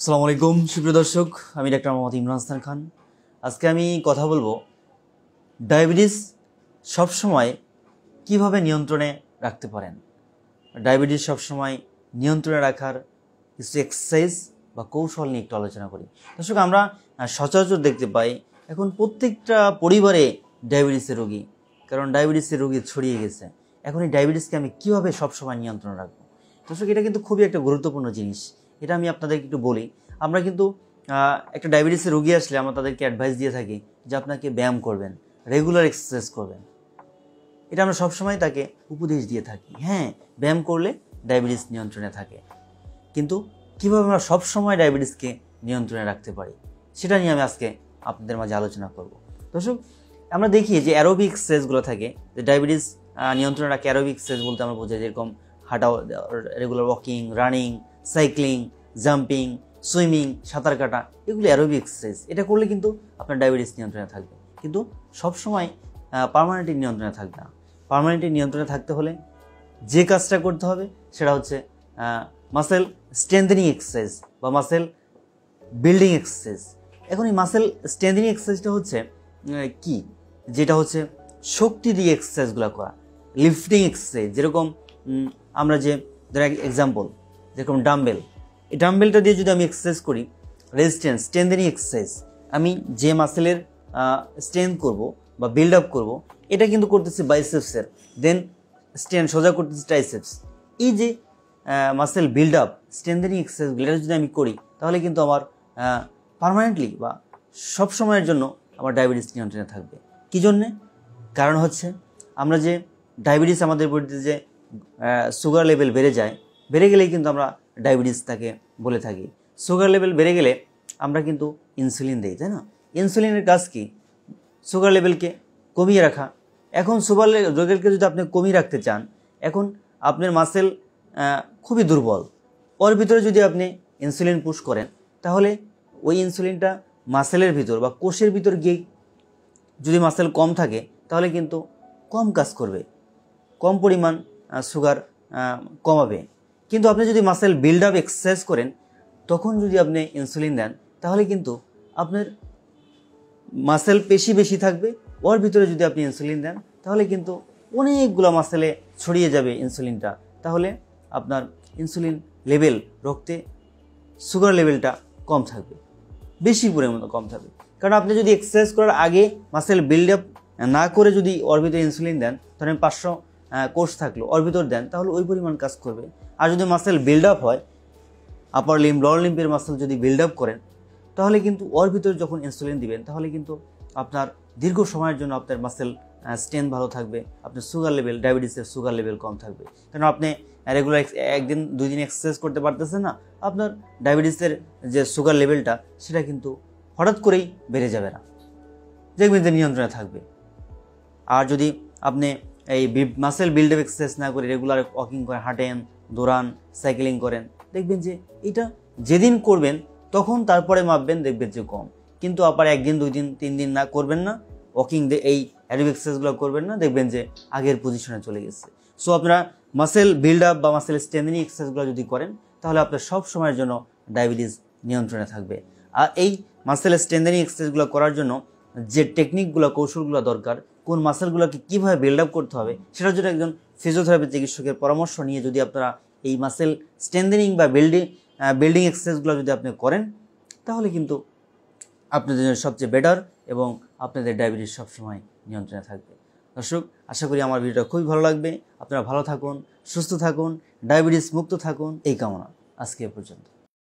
আসসালামু আলাইকুম সুপ্রিয় দর্শক, আমি ডাক্তার মোহাম্মদ ইমরান হাসান খান। আজকে আমি কথা বলবো ডায়াবেটিস সবসময় কিভাবে নিয়ন্ত্রণে রাখতে পারেন। ডায়াবেটিস সবসময় নিয়ন্ত্রণে রাখার কিছু এক্সারসাইজ বা কৌশল নিয়ে একটু আলোচনা করি। দর্শক, আমরা সচরাচর দেখতে পাই এখন প্রত্যেকটা পরিবারে ডায়াবেটিসের রোগী, কারণ ডায়াবেটিসের রোগী ছড়িয়ে গেছে। এখন এই ডায়াবেটিসকে আমি কীভাবে সবসময় নিয়ন্ত্রণে রাখবো? দর্শক, এটা কিন্তু খুবই একটা গুরুত্বপূর্ণ জিনিস। এটা আমি আপনাদেরকে একটু বলি। আমরা কিন্তু একটা ডায়াবেটিসের রোগী আসলে আমরা তাদেরকে অ্যাডভাইস দিয়ে থাকি যে আপনাকে ব্যায়াম করবেন, রেগুলার এক্সারসাইজ করবেন। এটা আমরা সবসময় তাকে উপদেশ দিয়ে থাকি। হ্যাঁ, ব্যায়াম করলে ডায়াবেটিস নিয়ন্ত্রণে থাকে, কিন্তু কীভাবে আমরা সবসময় ডায়াবেটিসকে নিয়ন্ত্রণে রাখতে পারি সেটা নিয়ে আমি আজকে আপনাদের মাঝে আলোচনা করব। দর্শক, আমরা দেখি যে অ্যারোবিক এক্সারসাইজগুলো থাকে, যে ডায়াবেটিস নিয়ন্ত্রণে রাখে। অ্যারোবিক এক্সারসাইজ বলতে আমরা বোঝাই যেরকম হাঁটা, regular walking, running, cycling, jumping, swimming, সাঁতার কাটা, এগুলো অ্যারোবিক এক্সারসাইজ। এটা করলে কিন্তু আপনার ডায়াবেটিস নিয়ন্ত্রণে থাকবে, কিন্তু সবসময় পার্মানেন্টলি নিয়ন্ত্রণে থাকবে না। পার্মানেন্টলি নিয়ন্ত্রণে থাকতে হলে যে কাজটা করতে হবে সেটা হচ্ছে মাসেল স্ট্রেংথেনিং এক্সারসাইজ বা মাসেল বিল্ডিং এক্সারসাইজ। এখন এই মাসেল স্ট্রেংথেনিং এক্সারসাইজটা হচ্ছে কি, যেটা হচ্ছে শক্তি দিয়ে এক্সারসাইজগুলো করা, লিফটিং এক্সারসাইজ। যেরকম আমরা যে ধরো এক্সাম্পল, যেরকম ডাম্বেল, এই ডাম্বেলটা দিয়ে যদি আমি এক্সারসাইজ করি, রেজিস্ট্যান্স স্ট্রেংথেনিং এক্সারসাইজ, আমি যে মাসেলের স্ট্রেংথ করব বা বিল্ড আপ করব, এটা কিন্তু করতেছি বাইসেপসের, দেন স্ট্রেন্থ সোজা করতেছি ট্রাইসেপস। এই যে মাসেল বিল্ড আপ স্ট্রেংথেনিং এক্সারসাইজগুলো যদি আমি করি, তাহলে কিন্তু আমার পার্মানেন্টলি বা সব সময়ের জন্য আমার ডায়াবেটিস নিয়ন্ত্রণে থাকবে। কী জন্যে? কারণ হচ্ছে আমরা যে ডায়াবেটিস, আমাদের বডিতে যে সুগার লেভেল বেড়ে গেলেই কিন্তু আমরা ডায়াবেটিস তাকে বলে থাকি। সুগার লেভেল বেড়ে গেলে আমরা কিন্তু ইনসুলিন দিই, তাই না? ইনসুলিনের কাজ কি? সুগার লেভেলকে কমিয়ে রাখা। এখন সুগার লেভেলকে যদি আপনি কমিয়ে রাখতে চান, এখন আপনার মাসেল খুবই দুর্বল, ওর ভিতরে যদি আপনি ইনসুলিন পুশ করেন, তাহলে ওই ইনসুলিনটা মাসেলের ভিতর বা কোষের ভিতর গিয়ে যদি মাসেল কম থাকে, তাহলে কিন্তু কম কাজ করবে, কম পরিমাণ সুগার কমাবে। কিন্তু আপনি যদি মাসেল বিল্ড আপ এক্সারসাইজ করেন, তখন যদি আপনি ইনসুলিন দেন, তাহলে কিন্তু আপনার মাসেল বেশি থাকবে। ওর ভিতরে যদি আপনি ইনসুলিন দেন, তাহলে কিন্তু অনেকগুলো মাসেলে ছড়িয়ে যাবে ইনসুলিনটা। তাহলে আপনার ইনসুলিন লেভেল, রক্তে সুগার লেভেলটা কম থাকবে, বেশি পরিমাণে কম থাকবে। কারণ আপনি যদি এক্সারসাইজ করার আগে মাসেল বিল্ড আপ না করে যদি ওর ভিতরে ইনসুলিন দেন, ধরেন 500 কোর্স থাকলো, ওর ভিতর দেন, তাহলে ওই পরিমাণ কাজ করবে। আর যদি মাসেল বিল্ড আপ হয়, আপার লিম্ব, লোয়ার লিম্বের মাসেল যদি বিল্ড আপ করেন, তাহলে কিন্তু ওর ভিতরে যখন ইনসুলিন দিবেন, তাহলে কিন্তু আপনার দীর্ঘ সময়ের জন্য আপনার মাসেল স্ট্রেংথ ভালো থাকবে, আপনার সুগার লেভেল, ডায়াবেটিসের সুগার লেভেল কম থাকবে। কারণ আপনি রেগুলার একদিন 2 দিন এক্সারসাইজ করতে পারতেছেন না, আপনার ডায়াবেটিসের যে সুগার লেভেলটা সেটা কিন্তু হঠাৎ করেই বেড়ে যাবে না, দেখবেন যে নিয়ন্ত্রণে থাকবে। আর যদি আপনি এই মাসেল বিল্ড আপ এক্সারসাইজ না করে রেগুলার ওয়াকিং করেন, হাঁটেন, দৌড়ান, সাইকেলিং করেন, দেখবেন যে এটা যেদিন করবেন তখন তারপরে মাপবেন, দেখবেন যে কম। কিন্তু আবার 1 দিন 2 দিন 3 দিন না করবেন না, ওয়াকিং এই অ্যারোবিক এক্সারসাইজগুলো করবেন না, দেখবেন যে আগের পজিশনে চলে গেছে। সো আপনারা মাসেল বিল্ড আপ বা মাসেল স্ট্রেংথেনিং এক্সারসাইজগুলো যদি করেন, তাহলে আপনার সব সময়ের জন্য ডায়াবেটিস নিয়ন্ত্রণে থাকবে। আর এই মাসেল স্ট্রেংথেনিং এক্সারসাইজগুলো করার জন্য যে টেকনিকগুলো, কৌশলগুলো দরকার, কোন মাসেলগুলোকে কীভাবে বিল্ড আপ করতে হবে, সেটার জন্য একজন ফিজিওথেরাপি চিকিৎসকের পরামর্শ নিয়ে যদি আপনারা এই মাসেল স্ট্রেংথেনিং বা বিল্ডিং এক্সারসাইজগুলো যদি আপনি করেন, তাহলে কিন্তু আপনাদের জন্য সবচেয়ে বেটার এবং আপনাদের ডায়াবেটিস সবসময় নিয়ন্ত্রণে থাকবে। দর্শক, আশা করি আমার ভিডিওটা খুবই ভালো লাগবে। আপনারা ভালো থাকুন, সুস্থ থাকুন, ডায়াবেটিস মুক্ত থাকুন, এই কামনা। আজকে এ পর্যন্ত।